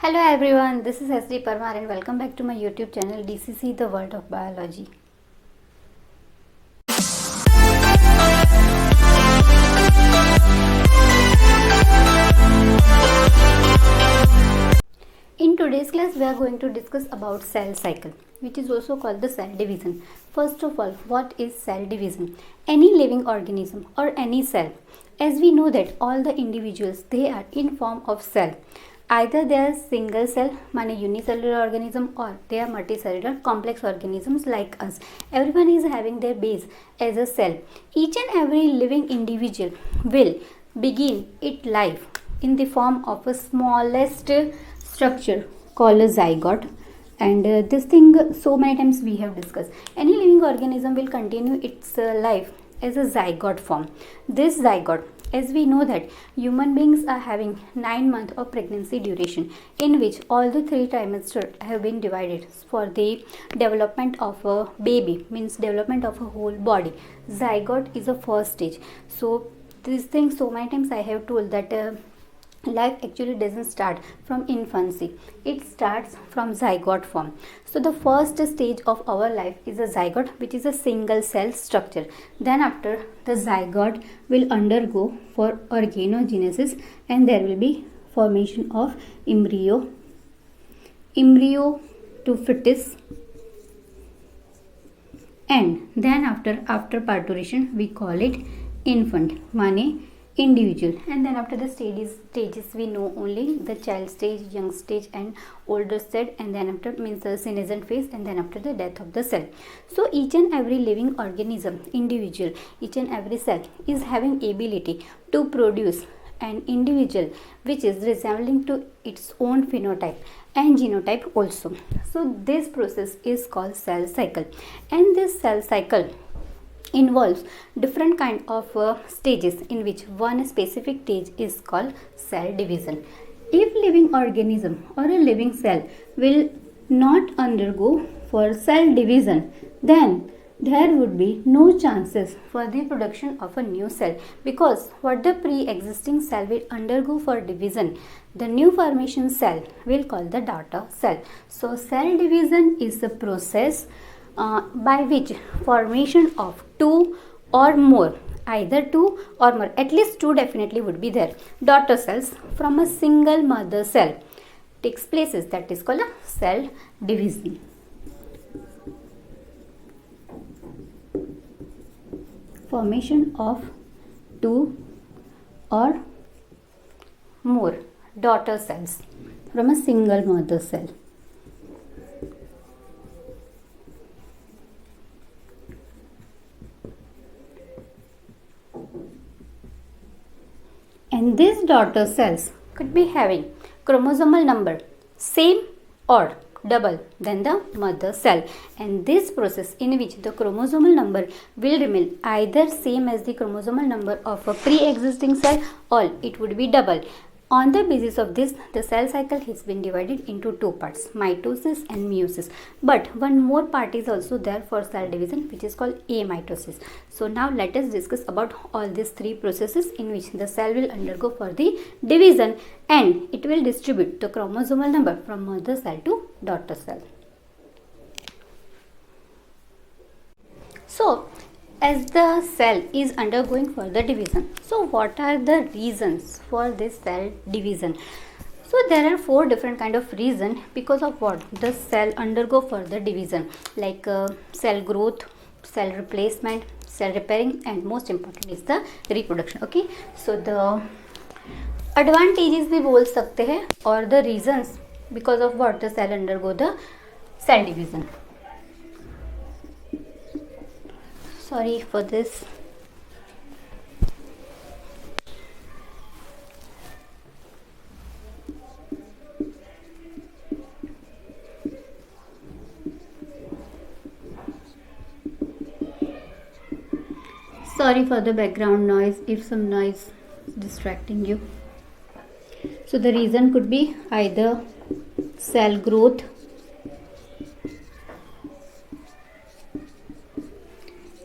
Hello everyone, this is SD Parmar and welcome back to my YouTube channel DCC The World of Biology. In today's class we are going to discuss about cell cycle, which is also called the cell division. First of all, what is cell division? Any living organism or any cell. As we know that all the individuals, they are in form of cell. Either they are single cell, माने unicellular organism, or they are multicellular complex organisms like us. Everyone is having their base as a cell. Each and every living individual will begin its life in the form of a smallest structure called a zygote. And this thing so many times we have discussed. Any living organism will continue its life as a zygote form. This zygote, as we know that human beings are having 9 months of pregnancy duration, in which all the 3 trimesters have been divided for the development of a baby, means development of a whole body. Zygote is a first stage. So this thing so many times I have told that life actually doesn't start from infancy, it starts from zygote form. So the first stage of our life is a zygote, which is a single cell structure. Then after, the zygote will undergo for organogenesis and there will be formation of embryo to fetus, and then after parturition we call it infant, माने individual. And then after the stages we know only the child stage, young stage and older stage, and then after means the senescent phase, and then after the death of the cell. So each and every living organism, individual, each and every cell is having ability to produce an individual which is resembling to its own phenotype and genotype also. So this process is called cell cycle, and this cell cycle involves different kind of stages, in which one specific stage is called cell division. If living organism or a living cell will not undergo for cell division, then there would be no chances for the production of a new cell, because what the pre-existing cell will undergo for division, the new formation cell will call the daughter cell. So cell division is the process by which formation of 2 or more, either 2 or more, at least 2 definitely would be there, daughter cells from a single mother cell takes places. That is called a cell division. Formation of 2 or more daughter cells from a single mother cell. And these daughter cells could be having chromosomal number same or double than the mother cell, and this process in which the chromosomal number will remain either same as the chromosomal number of a pre-existing cell, or it would be double. On the basis of this, the cell cycle has been divided into 2 parts, mitosis and meiosis. But one more part is also there for cell division, which is called amitosis. So now let us discuss about all these 3 processes in which the cell will undergo for the division, and it will distribute the chromosomal number from mother cell to daughter cell. So as the cell is undergoing further division, so what are the reasons for this cell division? So there are 4 different kind of reason because of what the cell undergo further division, like cell growth, cell replacement, cell repairing, and most important is the reproduction. Okay, so the advantages भी बोल सकते हैं और the reasons because of what the cell undergo the cell division. Sorry for this. Sorry for the background noise if some noise is distracting you. So the reason could be either cell growth,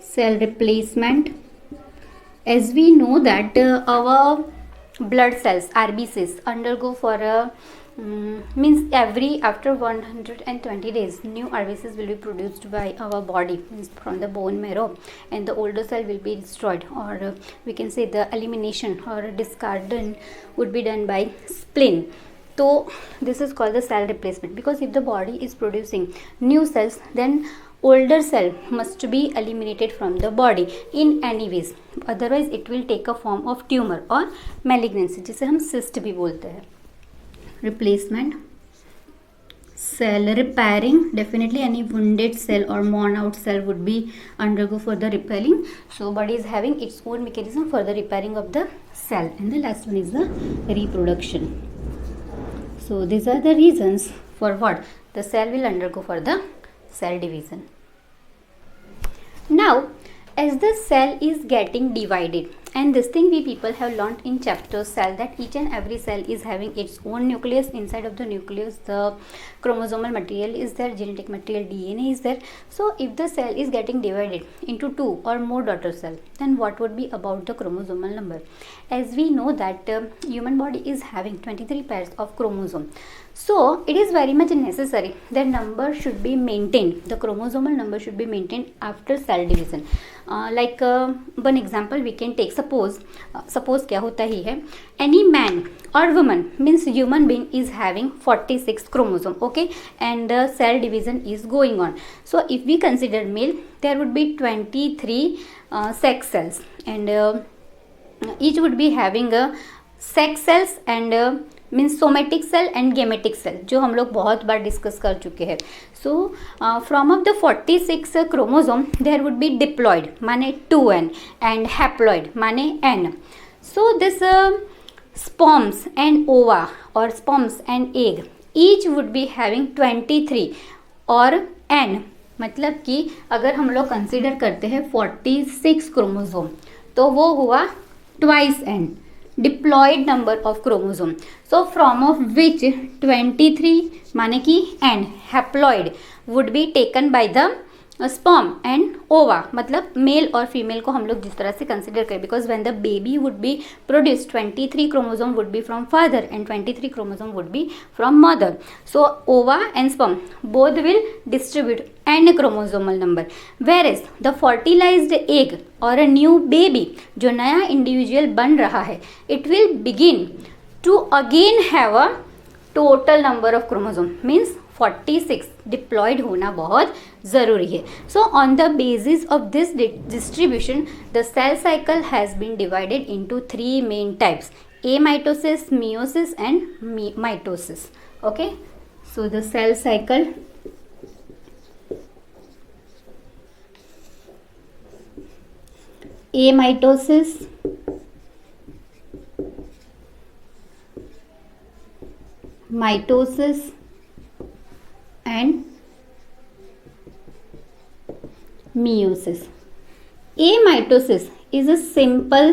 cell replacement. As we know that our blood cells, RBCs, undergo for a means every after 120 days new RBCs will be produced by our body, means from the bone marrow, and the older cell will be destroyed, or we can say the elimination or discarding would be done by spleen. So this is called the cell replacement, because if the body is producing new cells, then older cell must be eliminated from the body in any ways, otherwise it will take a form of tumor or malignancy, जिसे हम cyst भी बोलते हैं. Replacement, cell repairing, definitely any wounded cell or worn out cell would be undergo for the repairing. So body is having its own mechanism for the repairing of the cell. And the last one is the reproduction. So these are the reasons for what the cell will undergo for the cell division. Now as the cell is getting divided, and this thing we people have learnt in chapter cell, that each and every cell is having its own nucleus. Inside of the nucleus the chromosomal material is there, genetic material, DNA is there. So if the cell is getting divided into two or more daughter cell, then what would be about the chromosomal number? As we know that human body is having 23 pairs of chromosome, so it is very much necessary that number should be maintained, the chromosomal number should be maintained after cell division. Like one example we can take, suppose क्या होता ही है, any man or woman, means human being is having 46 chromosome, okay, and the cell division is going on. So if we consider male, there would be 23 sex cells, and each would be having a sex cells and means somatic cell and gametic cell, जो हम लोग बहुत बार discuss कर चुके हैं. So from of the 46 chromosome there would be diploid माने 2n and haploid माने n. So this sperms and ova और sperms and egg each would be having 23 और n, मतलब कि अगर हम लोग कंसिडर करते हैं 46 क्रोमोसोम तो वो हुआ twice n, diploid number of chromosome. So from of which 23 माने कि n haploid would be taken by the sperm and ova, मतलब मेल और फीमेल को हम लोग जिस तरह से कंसिडर करें, because when the baby would be produced 23 chromosome would B from father and 23 chromosome would B from mother. So ova and sperm both will distribute n chromosomal number, whereas the fertilized egg or a new baby, जो नया individual बन रहा है, it will begin to again have a total number of chromosome, means 46 diploid होना बहुत ज़रूरी है. So on the basis of this distribution the cell cycle has been divided into 3 main types, amitosis, meiosis and mitosis. Okay, so the cell cycle amitosis, mitosis and meiosis. Amitosis is a simple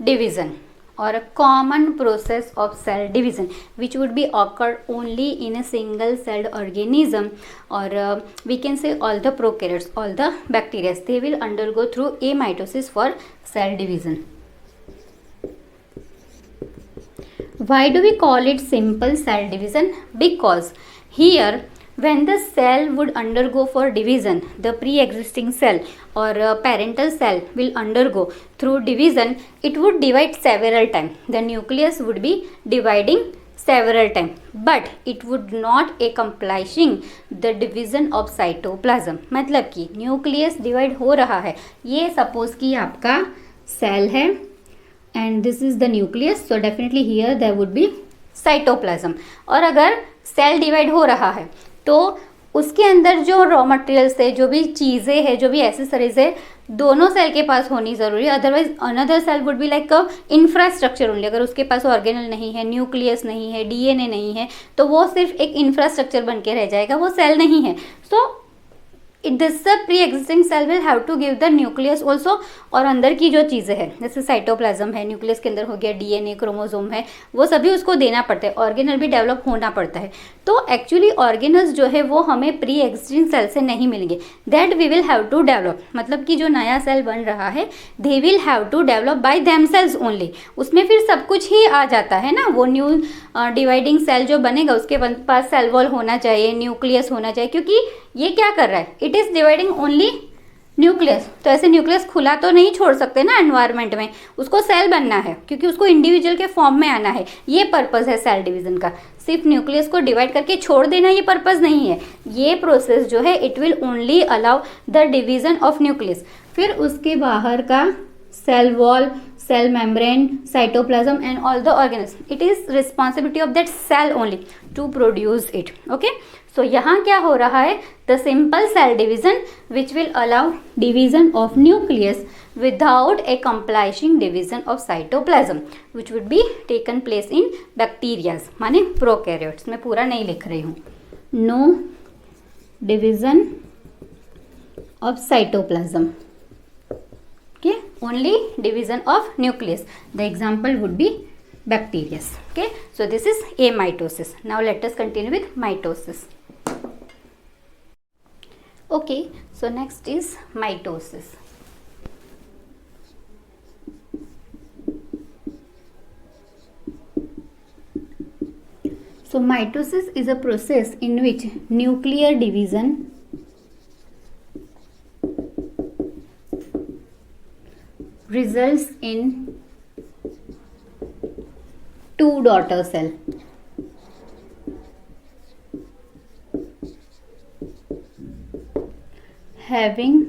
division or a common process of cell division which would be occurred only in a single celled organism, or we can say all the prokaryotes, all the bacteria, they will undergo through amitosis for cell division. Why do we call it simple cell division? Because here when the cell would undergo for division, the pre-existing cell or parental cell will undergo through division, it would divide several times. The nucleus would be dividing several times, but it would not accomplishing the division of cytoplasm. मतलब कि nucleus divide हो रहा है, ये suppose कि आपका cell है and this is the nucleus, so definitely here there would be cytoplasm. और अगर सेल डिवाइड हो रहा है तो उसके अंदर जो रॉ मटेरियल्स है, जो भी चीज़ें हैं, जो भी एसेसरीज है, दोनों सेल के पास होनी ज़रूरी है. Otherwise another cell would be like infrastructure only. अगर उसके पास ऑर्गेनल नहीं है, न्यूक्लियस नहीं है, डीएनए नहीं है, तो वो सिर्फ एक इंफ्रास्ट्रक्चर बन के रह जाएगा, वो सेल नहीं है. So this pre existing cell will have to give the nucleus also, और अंदर की जो चीज़ें हैं जैसे साइटोप्लाज्म है, न्यूक्लियस के अंदर हो गया डीएनए, क्रोमोसोम है, वो सभी उसको देना पड़ता है, ऑर्गेनल भी डेवलप होना पड़ता है। तो एक्चुअली ऑर्गेनल्स जो है वो हमें प्री एग्जिस्टिंग सेल से नहीं मिलेंगे, that we will have to develop, मतलब कि जो नया सेल बन रहा है they will have to develop by themselves only. उसमें फिर सब कुछ ही आ जाता है ना, वो न्यू डिवाइडिंग सेल जो बनेगा उसके पास सेल वॉल होना चाहिए, न्यूक्लियस होना चाहिए, क्योंकि ये क्या कर रहा है, it is dividing only nucleus. तो ऐसे न्यूक्लियस खुला तो नहीं छोड़ सकते ना एनवायरनमेंट में, उसको सेल बनना है क्योंकि उसको इंडिविजुअल के फॉर्म में आना है। ये पर्पस है सेल डिवीजन का, सिर्फ न्यूक्लियस को डिवाइड करके छोड़ देना ये पर्पस नहीं है। ये प्रोसेस जो है it will only allow the division of nucleus. फिर उसके बाहर का cell wall, cell membrane, cytoplasm and all the organelles, it is responsibility of that cell only to produce it. Okay, so यहाँ क्या हो रहा है, the simple cell division which will allow division of nucleus without accomplishing division of cytoplasm which would be taken place in bacteria, माने prokaryotes। मैं पूरा नहीं लिख रही हूँ, no division of cytoplasm, okay, only division of nucleus. The example would be bacteria. Okay, so this is amitosis. Now let us continue with mitosis. Okay, so next is mitosis. So mitosis is a process in which nuclear division results in two daughter cell having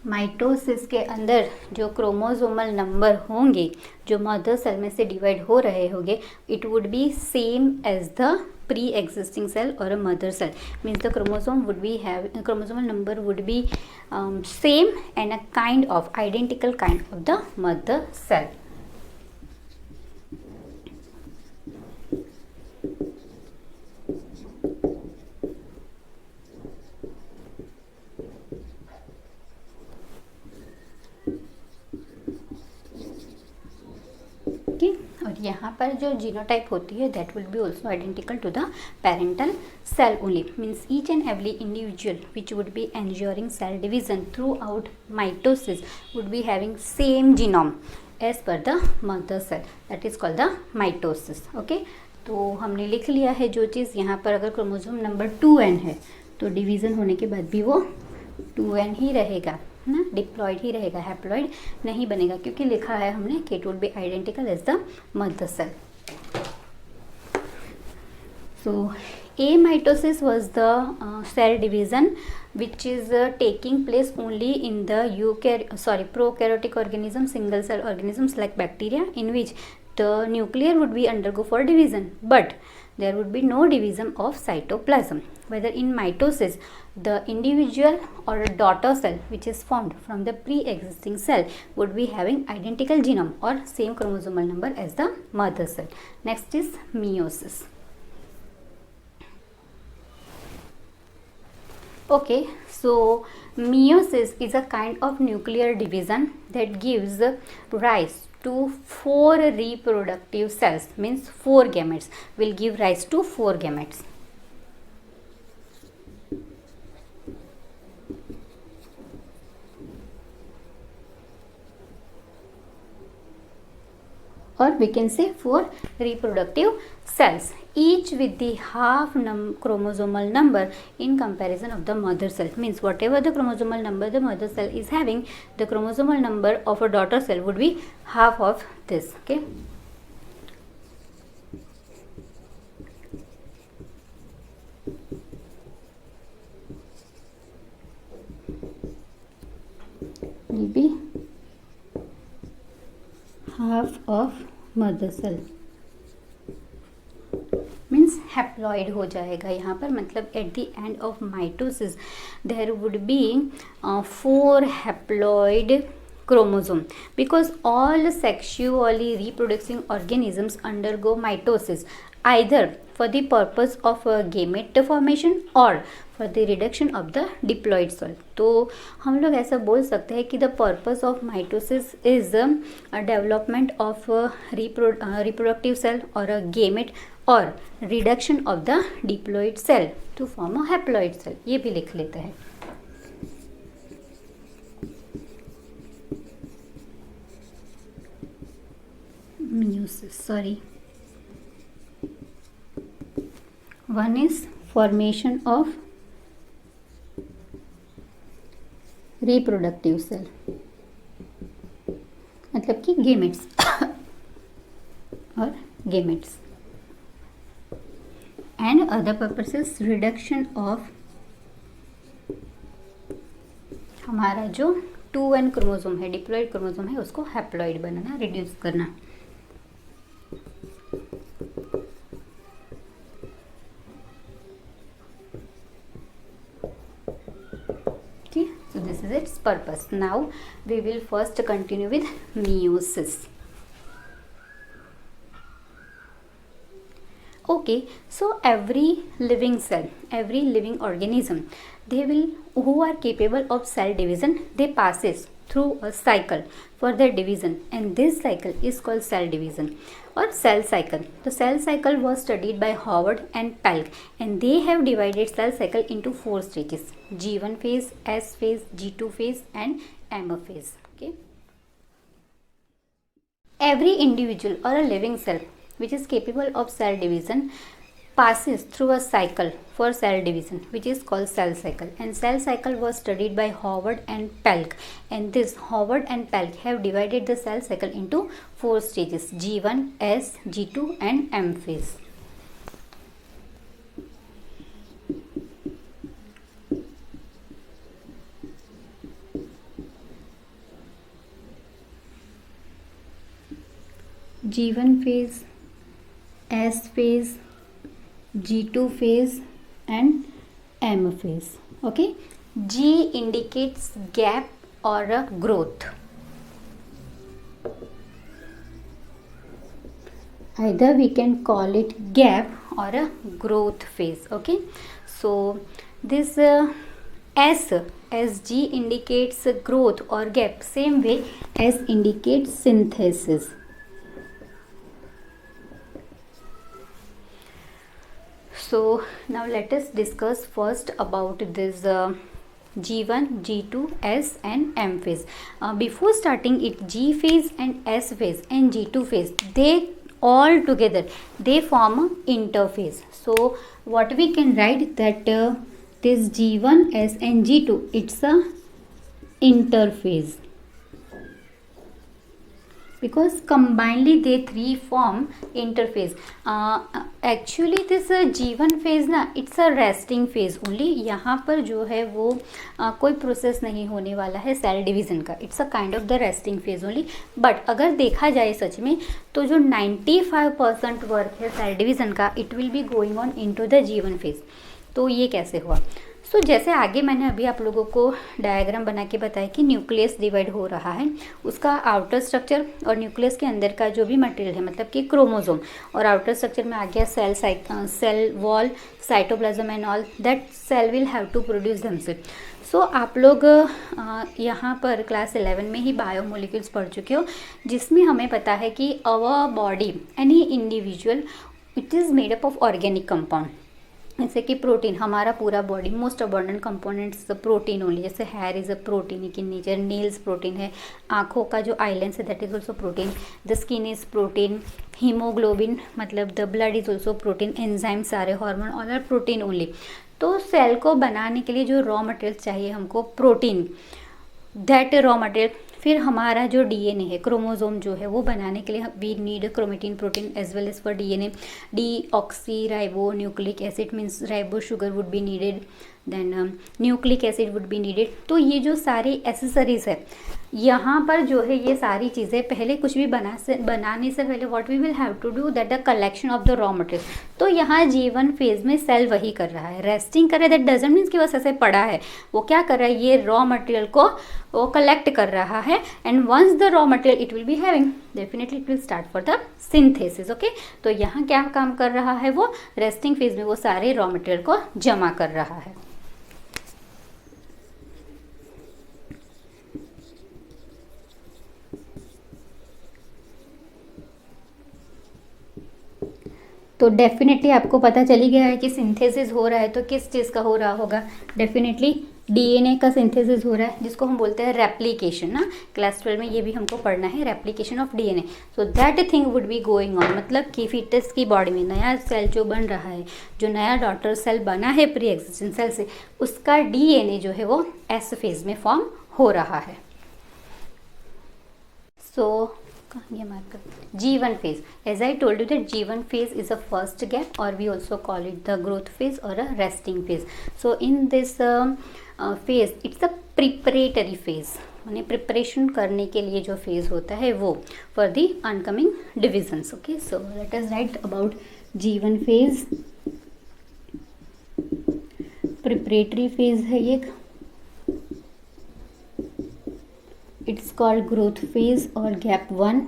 mitosis के अंदर जो chromosomal number होंगे जो mother cell में से divide हो रहे होंगे, it would be same as the pre existing cell और a mother cell, means the chromosomal number would be same and a kind of identical kind of the mother cell. Okay, और यहाँ पर जो genotype होती है that will be also identical to the parental cell only, means each and every individual which would be ensuring cell division throughout mitosis would be having same genome as per the mother cell, that is called the mitosis. Okay, तो हमने लिख लिया है जो चीज़ यहाँ पर, अगर chromosome number 2n है तो डिवीज़न होने के बाद भी वो 2n ही रहेगा ना, डिप्लॉयड ही रहेगा, हैप्लॉयड नहीं बनेगा, क्योंकि लिखा है हमने कि it would be identical as the mother cell. So amitosis was the cell division which is taking place only in the prokaryotic organism, single cell organisms like bacteria, in which the nuclear would be undergo for division, but there would be no division of cytoplasm. Whether in mitosis the individual or a daughter cell which is formed from the pre-existing cell would be having identical genome or same chromosomal number as the mother cell. Next is meiosis. Okay, so meiosis is a kind of nuclear division that gives rise to 4 reproductive cells, means 4 gametes will give rise to 4 gametes. Or we can say 4 reproductive cells, each with the half chromosomal number in comparison of the mother cell, means whatever the chromosomal number the mother cell is having, the chromosomal number of a daughter cell would be half of this. Okay, will be half of mother cell, means haploid हो जाएगा यहाँ पर, मतलब at the end of mitosis there would be 4 haploid chromosome, because all sexually reproducing organisms undergo mitosis either for the purpose of gamete formation or for the reduction of the diploid cell. तो हम लोग ऐसा बोल सकते हैं कि the purpose of mitosis is a development of reproductive cell or a gamete or reduction of the diploid cell to form a haploid cell. ये भी लिख लेते हैं. Meiosis, sorry. One is formation of reproductive cell, मतलब कि gametes और gametes, and other purpose is reduction of हमारा जो 2n क्रोमोसोम है, डिप्लॉइड क्रोमोसोम है, उसको हैप्लॉइड बनाना, रिड्यूस करना. Okay, so this is its purpose. Now we will first continue with meiosis. Okay, so every living cell, every living organism, they will, who are capable of cell division, they passes through a cycle for their division, and this cycle is called cell division or cell cycle. The cell cycle was studied by Howard and Pelk, and they have divided cell cycle into 4 stages: G1 phase, S phase, G2 phase, and M phase. Okay, every individual or a living cell which is capable of cell division passes through a cycle for cell division, which is called cell cycle, and cell cycle was studied by Howard and Pelk, and this Howard and Pelk have divided the cell cycle into 4 stages: G1, S, G2, and M phase. G1 phase, S phase, G2 phase, and M phase. Okay, G indicates gap or a growth. Either we can call it gap or a growth phase. Okay, so this SG indicates growth or gap. Same way S indicates synthesis. So now let us discuss first about this G1, G2, S and M phase. Before starting it, G phase and S phase and G2 phase, they all together they form a interphase. So what we can write that this G1, S and G2, it's a interphase, because combinedly they three form interphase. Actually this G1 phase ना, it's a resting phase only. यहाँ पर जो है वो कोई process नहीं होने वाला है सेल डिवीज़न का. It's a kind of the resting phase only. But अगर देखा जाए सच में तो जो 95% वर्क है सेल डिवीज़न का, it will be going on into the G1 phase. तो ये कैसे हुआ? सो जैसे आगे मैंने अभी आप लोगों को डायग्राम बना के बताया कि न्यूक्लियस डिवाइड हो रहा है, उसका आउटर स्ट्रक्चर और न्यूक्लियस के अंदर का जो भी मटेरियल है, मतलब कि क्रोमोसोम, और आउटर स्ट्रक्चर में आ गया cell wall, cytoplasm and all that cell will have to produce themselves. So आप लोग यहाँ पर क्लास 11 में ही बायोमोलिक्यूल्स पढ़ चुके हो, जिसमें हमें पता है कि our body, any individual, it is made up of organic compound. जैसे कि प्रोटीन, हमारा पूरा body most abundant components protein only. जैसे hair is a protein in nature, nails protein है, आँखों का जो आईलेंस है that is also protein, the skin is protein, haemoglobin मतलब the blood is also protein, enzyme सारे hormone all are protein only. तो cell को बनाने के लिए जो रॉ मटेरियल चाहिए हमको प्रोटीन, दैट रॉ मटेरियल. फिर हमारा जो डीएनए है, क्रोमोसोम जो है वो बनाने के लिए we need chromatin protein as well as for DNA. Deoxyribonucleic acid means ribo sugar would be needed, then nucleic acid would be needed. तो ये जो सारी एसेसरीज है यहाँ पर जो है ये सारी चीज़ें पहले कुछ भी बनाने से पहले what we will have to do that the collection of the raw material. तो यहाँ G1 फेज में सेल वही कर रहा है, रेस्टिंग कर रहा है, दैट डजंट मीन्स कि बस ऐसे पड़ा है, वो क्या कर रहा है, ये रॉ मटेरियल को वो कलेक्ट कर रहा है। And once the raw material it will be having, definitely it will start for the synthesis. Okay, तो यहाँ क्या काम कर रहा है, वो रेस्टिंग फेज में वो सारे रॉ मटेरियल को जमा कर रहा है। तो डेफिनेटली आपको पता चली गया है कि सिंथेसिस हो रहा है तो किस चीज़ का हो रहा होगा, डेफिनेटली डीएनए का सिंथेसिस हो रहा है, जिसको हम बोलते हैं रेप्लिकेशन ना। क्लास 12 में ये भी हमको पढ़ना है, replication of DNA. So that thing would be going on, मतलब कि फीटस की बॉडी में नया सेल जो बन रहा है, जो नया डॉटर सेल बना है प्री एग्जिस्टेंट सेल से, उसका डीएनए जो है वो एस फेज में फॉर्म हो रहा है। सो ये mark G1 phase. As I told you that G1 phase is a first gap, or we also call it the growth phase or a resting phase. So in this phase, it's a preparatory phase. माने preparation करने के लिए जो phase होता है वो for the incoming divisions. Okay, so let us right about G1 phase. Preparatory phase है ये, it's called growth phase or gap 1.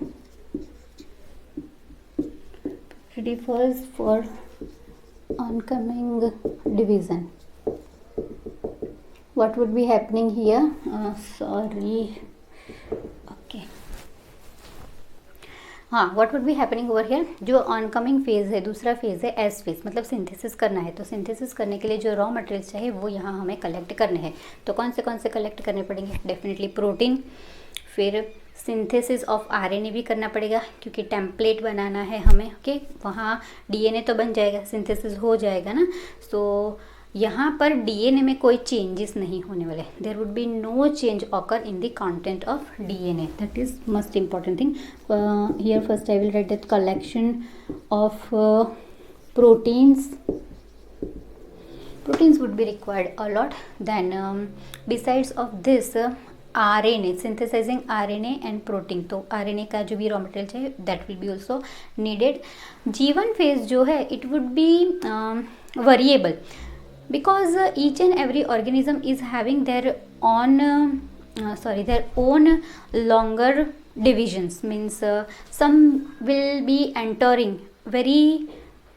It refers for oncoming division. What would be happening here? What would be happening over here, जो oncoming phase है, दूसरा phase है S phase, मतलब synthesis करना है। तो सिंथेसिस करने के लिए जो रॉ मटेरियल चाहिए वो यहाँ हमें कलेक्ट करने हैं। तो कौन से कलेक्ट करने पड़ेंगे, डेफिनेटली प्रोटीन, फिर सिंथेसिस ऑफ आरएनए भी करना पड़ेगा क्योंकि टेम्पलेट बनाना है हमें। ओके, वहाँ डीएनए तो बन जाएगा, सिंथेसिस हो जाएगा ना। सो यहाँ पर डीएनए में कोई चेंजेस नहीं होने वाले, there would be no change occur in the content of DNA, that is must important thing here. First I will write that collection of proteins would be required a lot. Then besides of this RNA, synthesizing RNA and protein, तो RNA का जो भी raw material चाहिए that will be also needed. G1 phase जो है it would be variable because each and every organism is having their own their own longer divisions, means some will be entering very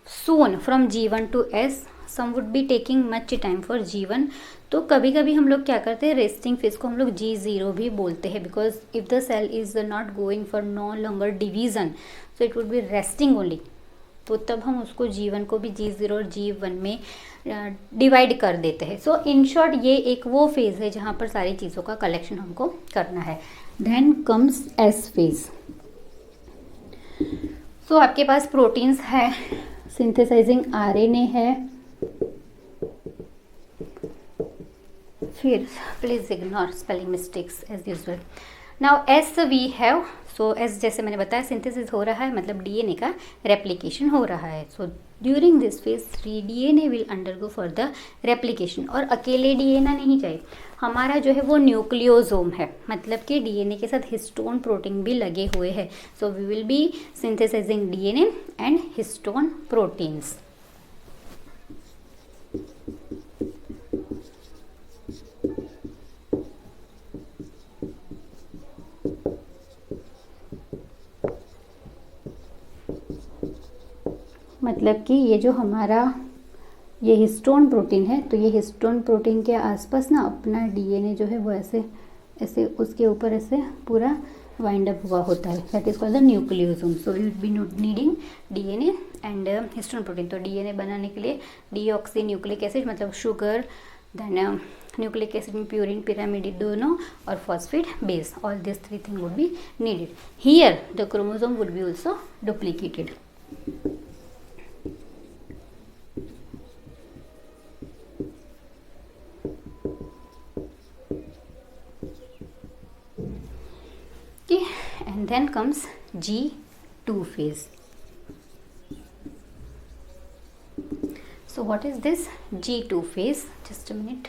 soon from G1 to S, some would be taking much time for G1. तो कभी कभी हम लोग क्या करते हैं, resting phase को हम लोग G0 भी बोलते हैं, because if the cell is not going for no longer division so it would be resting only, तो तब हम उसको G1 को भी G0 और G1 में डिवाइड कर देते हैं। सो इन शॉर्ट ये एक वो फेज है जहाँ पर सारी चीज़ों का कलेक्शन हमको करना है। Then comes S phase. So आपके पास प्रोटीन्स है, सिंथेसाइजिंग आरएनए है, फिर please ignore spelling mistakes as usual. Now as we have, so as जैसे मैंने बताया सिंथेसिस हो रहा है, मतलब डीएनए का रेप्लिकेशन हो रहा है। So during this phase DNA will undergo for the replication. और अकेले डीएनए नहीं चाहिए, हमारा जो है वो न्यूक्लियोसोम है, मतलब कि डीएनए के साथ हिस्टोन प्रोटीन भी लगे हुए हैं। So we will be synthesizing DNA and histone proteins. मतलब कि ये जो हमारा ये हिस्टोन प्रोटीन है, तो ये हिस्टोन प्रोटीन के आसपास ना अपना डीएनए जो है वो ऐसे ऐसे उसके ऊपर ऐसे पूरा वाइंड अप हुआ होता है, that is called the nucleosome. So we will be needing DNA and histone protein. तो डीएनए बनाने के लिए डीऑक्सी न्यूक्लिक एसिड मतलब शुगर, देन न्यूक्लिक एसिड में प्यूरिन पिरामिड दोनों, और phosphate base, all this three thing would be needed. Here the chromosome would be also duplicated. And then comes G2 phase. So what is this G2 phase? Just a minute.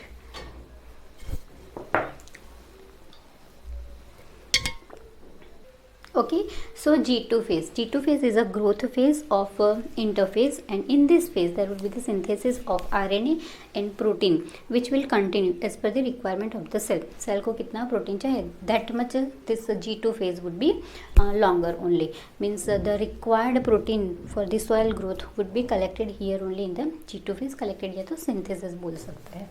Okay, so G2 phase is a growth phase of interphase, and in this phase there will be the synthesis of RNA and protein which will continue as per the requirement of the cell को कितना protein चाहिए, that much this G2 phase would be longer only, means the required protein for the soil growth would be collected here only in the G2 phase, collected या तो synthesis बोल सकते हैं.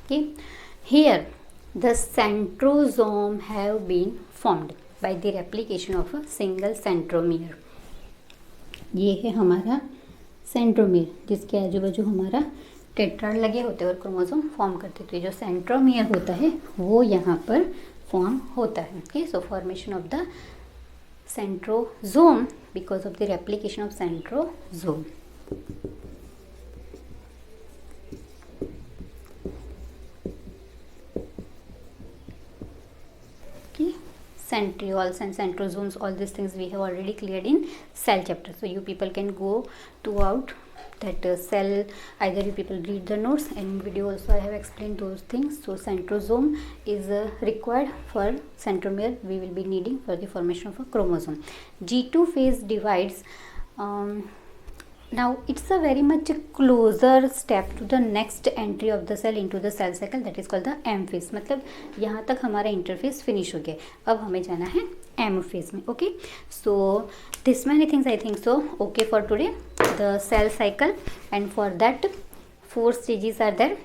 Okay, here the centrosome have been formed by the replication of a single centromere. ये है हमारा centromere जिसके आजू बाजू हमारा टेट्राड लगे होते हैं और क्रोमोसोम फॉर्म करते हैं. तो जो सेंट्रोमियर होता है वो यहाँ पर फॉर्म होता है. Okay, so formation of the centrosome because of the replication of centrosome. Centrioles and centrosomes, all these things we have already cleared in cell chapter, so you people can go throughout that cell, either you people read the notes, and in video also I have explained those things. So centrosome is required for centromere, we will be needing for the formation of a chromosome. G2 phase divides, now it's a very much closer step to the next entry of the cell into the cell cycle, that is called the M phase. मतलब यहाँ तक हमारा interface finish हो गया, अब हमें जाना है M phase में. Okay, so this many things I think so okay for today, the cell cycle, and for that 4 stages are there: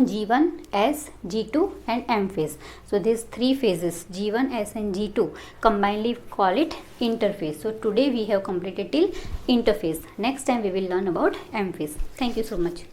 G1, S, G2 and M phase. So these 3 phases, G1, S and G2, combinedly call it interphase. So today we have completed till interphase. Next time we will learn about M phase. Thank you so much.